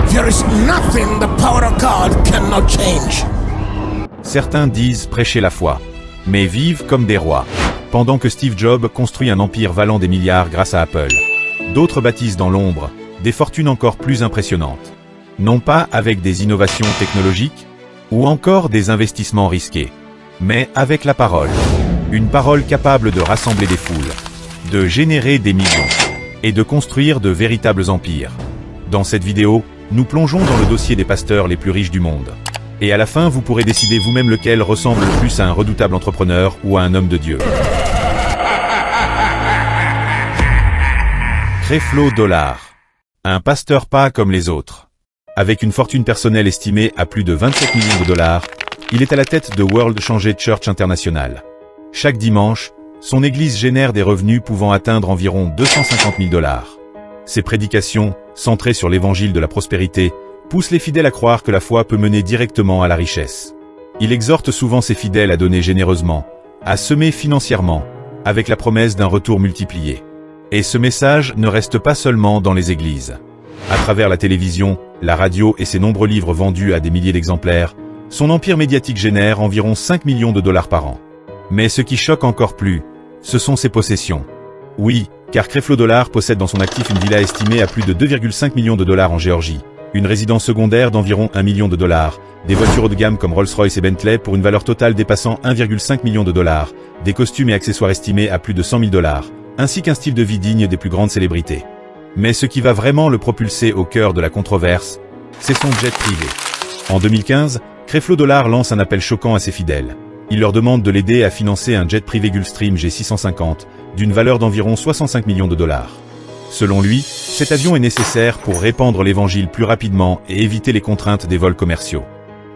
There is nothing the power of God cannot change. Certains disent prêcher la foi, mais vivent comme des rois, pendant que Steve Jobs construit un empire valant des milliards grâce à Apple. D'autres bâtissent dans l'ombre des fortunes encore plus impressionnantes. Non pas avec des innovations technologiques, ou encore des investissements risqués, mais avec la parole. Une parole capable de rassembler des foules, de générer des millions, et de construire de véritables empires. Dans cette vidéo, nous plongeons dans le dossier des pasteurs les plus riches du monde. Et à la fin, vous pourrez décider vous-même lequel ressemble le plus à un redoutable entrepreneur ou à un homme de Dieu. Creflo Dollar. Un pasteur pas comme les autres. Avec une fortune personnelle estimée à plus de 27 millions de dollars, il est à la tête de World Change Church International. Chaque dimanche, son église génère des revenus pouvant atteindre environ 250 000 dollars. Ses prédications, centrées sur l'évangile de la prospérité, poussent les fidèles à croire que la foi peut mener directement à la richesse. Il exhorte souvent ses fidèles à donner généreusement, à semer financièrement, avec la promesse d'un retour multiplié. Et ce message ne reste pas seulement dans les églises. À travers la télévision, la radio et ses nombreux livres vendus à des milliers d'exemplaires, son empire médiatique génère environ 5 millions de dollars par an. Mais ce qui choque encore plus, ce sont ses possessions. Oui, car Creflo Dollar possède dans son actif une villa estimée à plus de 2,5 millions de dollars en Géorgie, une résidence secondaire d'environ 1 million de dollars, des voitures haut de gamme comme Rolls-Royce et Bentley pour une valeur totale dépassant 1,5 million de dollars, des costumes et accessoires estimés à plus de 100 000 dollars, ainsi qu'un style de vie digne des plus grandes célébrités. Mais ce qui va vraiment le propulser au cœur de la controverse, c'est son jet privé. En 2015, Creflo Dollar lance un appel choquant à ses fidèles. Il leur demande de l'aider à financer un jet privé Gulfstream G650, d'une valeur d'environ 65 millions de dollars. Selon lui, cet avion est nécessaire pour répandre l'évangile plus rapidement et éviter les contraintes des vols commerciaux.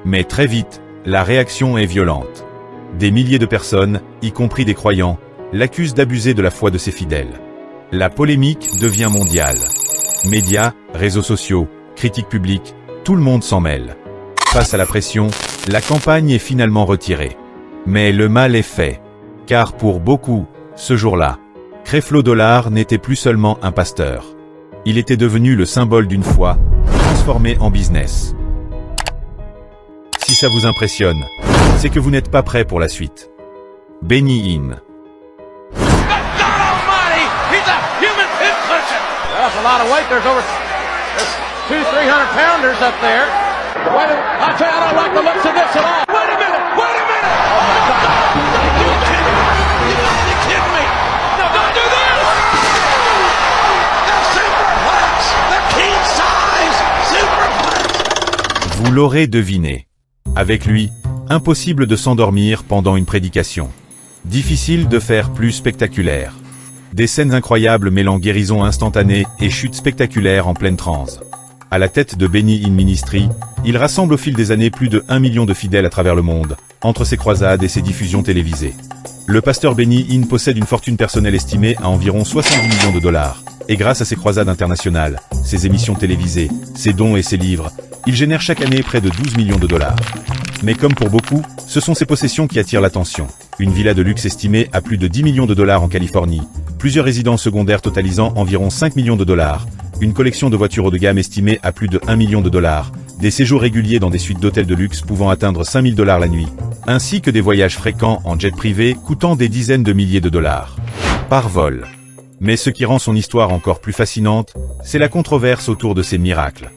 Mais très vite, la réaction est violente. Des milliers de personnes, y compris des croyants, l'accusent d'abuser de la foi de ses fidèles. La polémique devient mondiale. Médias, réseaux sociaux, critiques publiques, tout le monde s'en mêle. Face à la pression, la campagne est finalement retirée. Mais le mal est fait. Car pour beaucoup, ce jour-là, Creflo Dollar n'était plus seulement un pasteur. Il était devenu le symbole d'une foi, transformée en business. Si ça vous impressionne, c'est que vous n'êtes pas prêt pour la suite. Benny Hinn. That's a lot of weight. There's 200-300 pounders up there. Wait a minute. I tell you, I don't like the looks of this at all. Wait a minute. Wait a minute. Oh my God. You gotta be kidding me. No, don't do this. The superplex. The king size superplex. Vous l'aurez deviné. Avec lui, impossible de s'endormir pendant une prédication. Difficile de faire plus spectaculaire. Des scènes incroyables mêlant guérison instantanée et chute spectaculaire en pleine transe. À la tête de Benny Hinn Ministry, il rassemble au fil des années plus de 1 million de fidèles à travers le monde, entre ses croisades et ses diffusions télévisées. Le pasteur Benny Hinn possède une fortune personnelle estimée à environ 70 millions de dollars, et grâce à ses croisades internationales, ses émissions télévisées, ses dons et ses livres, il génère chaque année près de 12 millions de dollars. Mais comme pour beaucoup, ce sont ses possessions qui attirent l'attention. Une villa de luxe estimée à plus de 10 millions de dollars en Californie, plusieurs résidences secondaires totalisant environ 5 millions de dollars, une collection de voitures haut de gamme estimée à plus de 1 million de dollars, des séjours réguliers dans des suites d'hôtels de luxe pouvant atteindre 5 000 dollars la nuit, ainsi que des voyages fréquents en jet privé coûtant des dizaines de milliers de dollars par vol. Mais ce qui rend son histoire encore plus fascinante, c'est la controverse autour de ses miracles.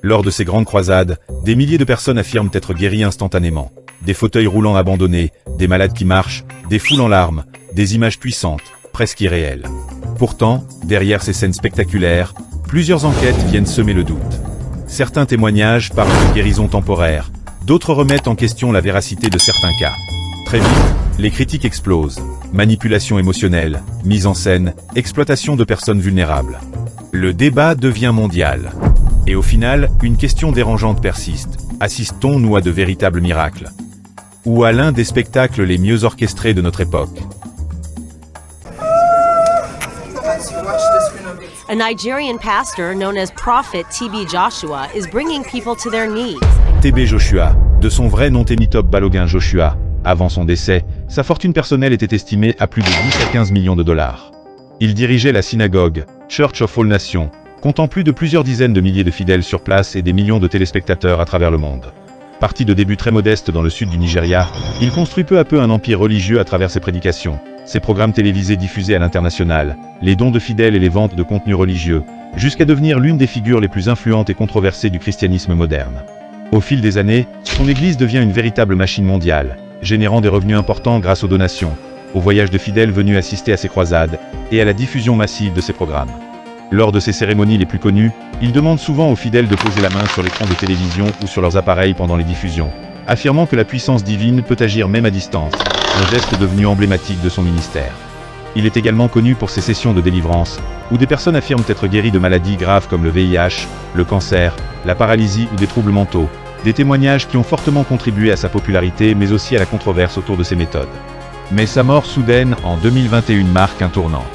Lors de ces grandes croisades, des milliers de personnes affirment être guéries instantanément. Des fauteuils roulants abandonnés, des malades qui marchent, des foules en larmes, des images puissantes, presque irréelles. Pourtant, derrière ces scènes spectaculaires, plusieurs enquêtes viennent semer le doute. Certains témoignages parlent de guérison temporaire, d'autres remettent en question la véracité de certains cas. Très vite, les critiques explosent. Manipulation émotionnelle, mise en scène, exploitation de personnes vulnérables. Le débat devient mondial. Et au final, une question dérangeante persiste. Assistons-nous à de véritables miracles? Ou à l'un des spectacles les mieux orchestrés de notre époque? A Nigerian pastor known as Prophet TB Joshua is bringing people to their knees. TB Joshua, de son vrai nom Temitope Balogun Joshua, avant son décès, sa fortune personnelle était estimée à plus de 10 à 15 millions de dollars. Il dirigeait la synagogue Church of All Nations, comptant plus de plusieurs dizaines de milliers de fidèles sur place et des millions de téléspectateurs à travers le monde. Parti de début très modeste dans le sud du Nigeria, il construit peu à peu un empire religieux à travers ses prédications, ses programmes télévisés diffusés à l'international, les dons de fidèles et les ventes de contenus religieux, jusqu'à devenir l'une des figures les plus influentes et controversées du christianisme moderne. Au fil des années, son église devient une véritable machine mondiale, générant des revenus importants grâce aux donations, aux voyages de fidèles venus assister à ses croisades, et à la diffusion massive de ses programmes. Lors de ses cérémonies les plus connues, il demande souvent aux fidèles de poser la main sur l'écran de télévision ou sur leurs appareils pendant les diffusions, affirmant que la puissance divine peut agir même à distance, un geste devenu emblématique de son ministère. Il est également connu pour ses sessions de délivrance, où des personnes affirment être guéries de maladies graves comme le VIH, le cancer, la paralysie ou des troubles mentaux, des témoignages qui ont fortement contribué à sa popularité mais aussi à la controverse autour de ses méthodes. Mais sa mort soudaine en 2021 marque un tournant.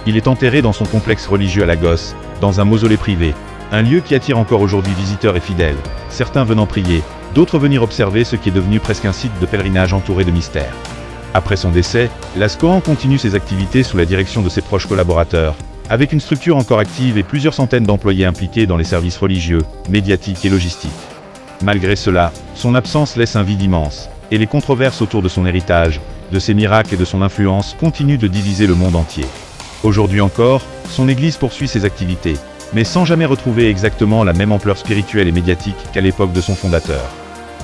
Il est enterré dans son complexe religieux à Lagos, dans un mausolée privé, un lieu qui attire encore aujourd'hui visiteurs et fidèles, certains venant prier, d'autres venir observer ce qui est devenu presque un site de pèlerinage entouré de mystères. Après son décès, la SCOAN continue ses activités sous la direction de ses proches collaborateurs, avec une structure encore active et plusieurs centaines d'employés impliqués dans les services religieux, médiatiques et logistiques. Malgré cela, son absence laisse un vide immense, et les controverses autour de son héritage, de ses miracles et de son influence continuent de diviser le monde entier. Aujourd'hui encore, son église poursuit ses activités, mais sans jamais retrouver exactement la même ampleur spirituelle et médiatique qu'à l'époque de son fondateur.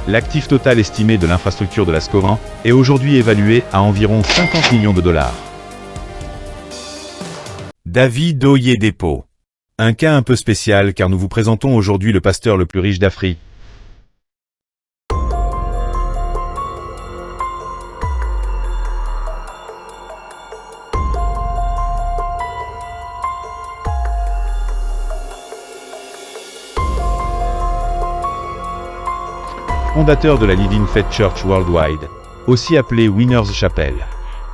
L'actif total estimé de l'infrastructure de la SCOAN est aujourd'hui évalué à environ 50 millions de dollars. David Oyedepo. Un cas un peu spécial car nous vous présentons aujourd'hui le pasteur le plus riche d'Afrique. Fondateur de la Living Faith Church Worldwide, aussi appelée Winners Chapel,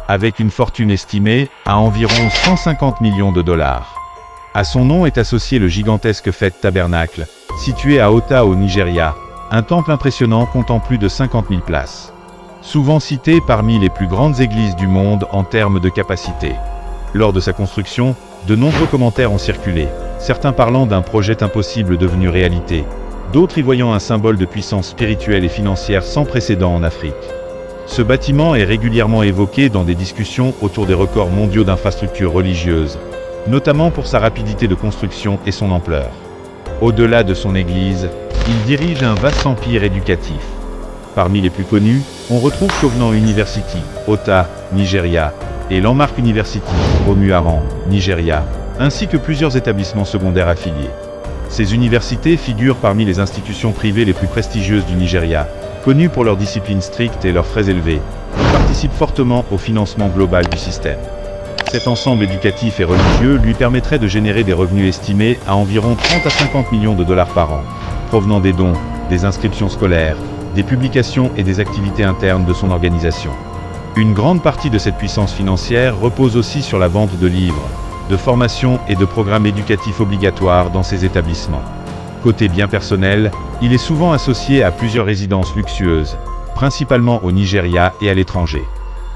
avec une fortune estimée à environ 150 millions de dollars. À son nom est associé le gigantesque Faith Tabernacle, situé à Ota au Nigeria, un temple impressionnant comptant plus de 50 000 places. Souvent cité parmi les plus grandes églises du monde en termes de capacité. Lors de sa construction, de nombreux commentaires ont circulé, certains parlant d'un projet impossible devenu réalité, d'autres y voyant un symbole de puissance spirituelle et financière sans précédent en Afrique. Ce bâtiment est régulièrement évoqué dans des discussions autour des records mondiaux d'infrastructures religieuses, notamment pour sa rapidité de construction et son ampleur. Au-delà de son église, il dirige un vaste empire éducatif. Parmi les plus connus, on retrouve Covenant University, Ota, Nigeria, et Landmark University, Omuaran, Nigeria, ainsi que plusieurs établissements secondaires affiliés. Ces universités figurent parmi les institutions privées les plus prestigieuses du Nigeria, connues pour leur discipline stricte et leurs frais élevés, qui participent fortement au financement global du système. Cet ensemble éducatif et religieux lui permettrait de générer des revenus estimés à environ 30 à 50 millions de dollars par an, provenant des dons, des inscriptions scolaires, des publications et des activités internes de son organisation. Une grande partie de cette puissance financière repose aussi sur la vente de livres, de formation et de programmes éducatifs obligatoires dans ces établissements. Côté bien personnel, il est souvent associé à plusieurs résidences luxueuses, principalement au Nigeria et à l'étranger.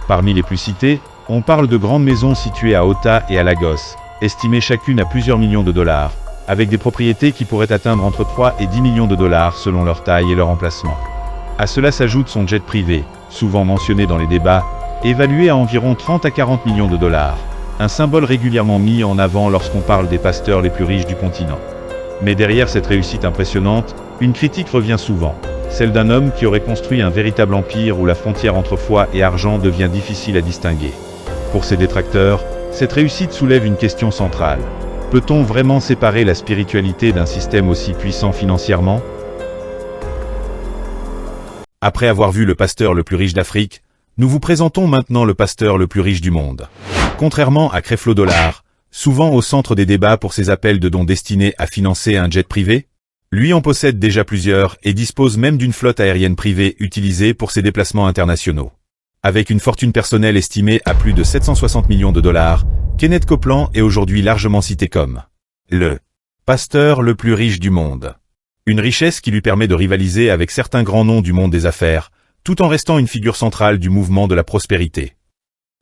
Parmi les plus citées, on parle de grandes maisons situées à Ota et à Lagos, estimées chacune à plusieurs millions de dollars, avec des propriétés qui pourraient atteindre entre 3 et 10 millions de dollars selon leur taille et leur emplacement. À cela s'ajoute son jet privé, souvent mentionné dans les débats, évalué à environ 30 à 40 millions de dollars. Un symbole régulièrement mis en avant lorsqu'on parle des pasteurs les plus riches du continent. Mais derrière cette réussite impressionnante, une critique revient souvent, celle d'un homme qui aurait construit un véritable empire où la frontière entre foi et argent devient difficile à distinguer. Pour ses détracteurs, cette réussite soulève une question centrale. Peut-on vraiment séparer la spiritualité d'un système aussi puissant financièrement? Après avoir vu le pasteur le plus riche d'Afrique, nous vous présentons maintenant le pasteur le plus riche du monde. Contrairement à Creflo Dollar, souvent au centre des débats pour ses appels de dons destinés à financer un jet privé, lui en possède déjà plusieurs et dispose même d'une flotte aérienne privée utilisée pour ses déplacements internationaux. Avec une fortune personnelle estimée à plus de 760 millions de dollars, Kenneth Copeland est aujourd'hui largement cité comme le pasteur le plus riche du monde. Une richesse qui lui permet de rivaliser avec certains grands noms du monde des affaires, tout en restant une figure centrale du mouvement de la prospérité.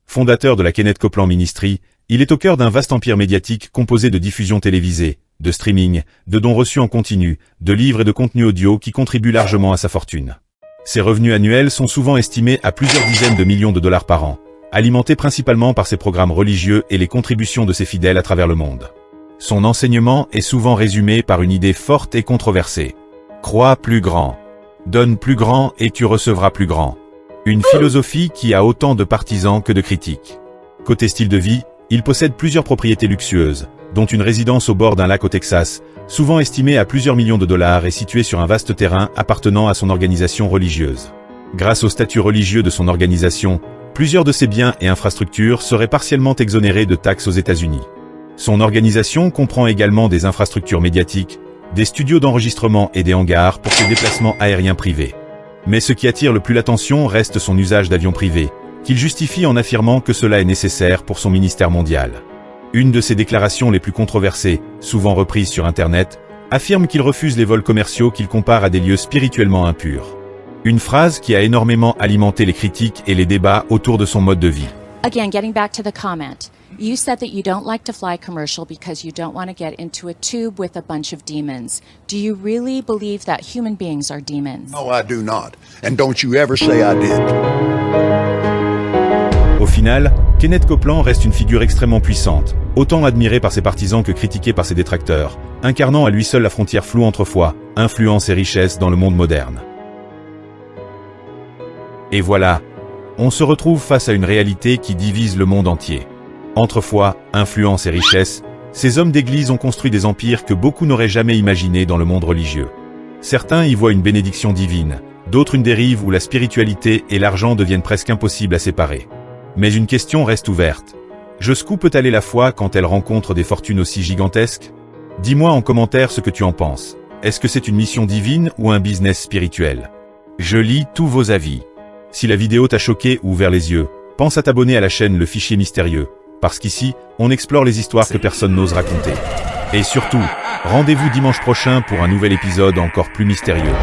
Fondateur de la Kenneth Copeland Ministry, il est au cœur d'un vaste empire médiatique composé de diffusions télévisées, de streaming, de dons reçus en continu, de livres et de contenus audio qui contribuent largement à sa fortune. Ses revenus annuels sont souvent estimés à plusieurs dizaines de millions de dollars par an, alimentés principalement par ses programmes religieux et les contributions de ses fidèles à travers le monde. Son enseignement est souvent résumé par une idée forte et controversée. Crois plus grand. Donne plus grand et tu recevras plus grand. Une philosophie qui a autant de partisans que de critiques. Côté style de vie, il possède plusieurs propriétés luxueuses, dont une résidence au bord d'un lac au Texas, souvent estimée à plusieurs millions de dollars et située sur un vaste terrain appartenant à son organisation religieuse. Grâce au statut religieux de son organisation, plusieurs de ses biens et infrastructures seraient partiellement exonérés de taxes aux États-Unis. Son organisation comprend également des infrastructures médiatiques, des studios d'enregistrement et des hangars pour ses déplacements aériens privés. Mais ce qui attire le plus l'attention reste son usage d'avions privés, qu'il justifie en affirmant que cela est nécessaire pour son ministère mondial. Une de ses déclarations les plus controversées, souvent reprise sur Internet, affirme qu'il refuse les vols commerciaux qu'il compare à des lieux spirituellement impurs. Une phrase qui a énormément alimenté les critiques et les débats autour de son mode de vie. Again, getting back to the comment, you said that you don't like to fly commercial because you don't want to get into a tube with a bunch of demons. Do you really believe that human beings are demons? No, I do not. And don't you ever say I did. Au final, Kenneth Copeland reste une figure extrêmement puissante, autant admirée par ses partisans que critiquée par ses détracteurs, incarnant à lui seul la frontière floue entre foi, influence et richesse dans le monde moderne. Et voilà, on se retrouve face à une réalité qui divise le monde entier. Entre foi, influence et richesse, ces hommes d'église ont construit des empires que beaucoup n'auraient jamais imaginés dans le monde religieux. Certains y voient une bénédiction divine, d'autres une dérive où la spiritualité et l'argent deviennent presque impossibles à séparer. Mais une question reste ouverte. Jusqu'où peut aller la foi quand elle rencontre des fortunes aussi gigantesques? Dis-moi en commentaire ce que tu en penses. Est-ce que c'est une mission divine ou un business spirituel? Je lis tous vos avis. Si la vidéo t'a choqué ou ouvert les yeux, pense à t'abonner à la chaîne Le Fichier Mystérieux, parce qu'ici, on explore les histoires que personne n'ose raconter. Et surtout, rendez-vous dimanche prochain pour un nouvel épisode encore plus mystérieux.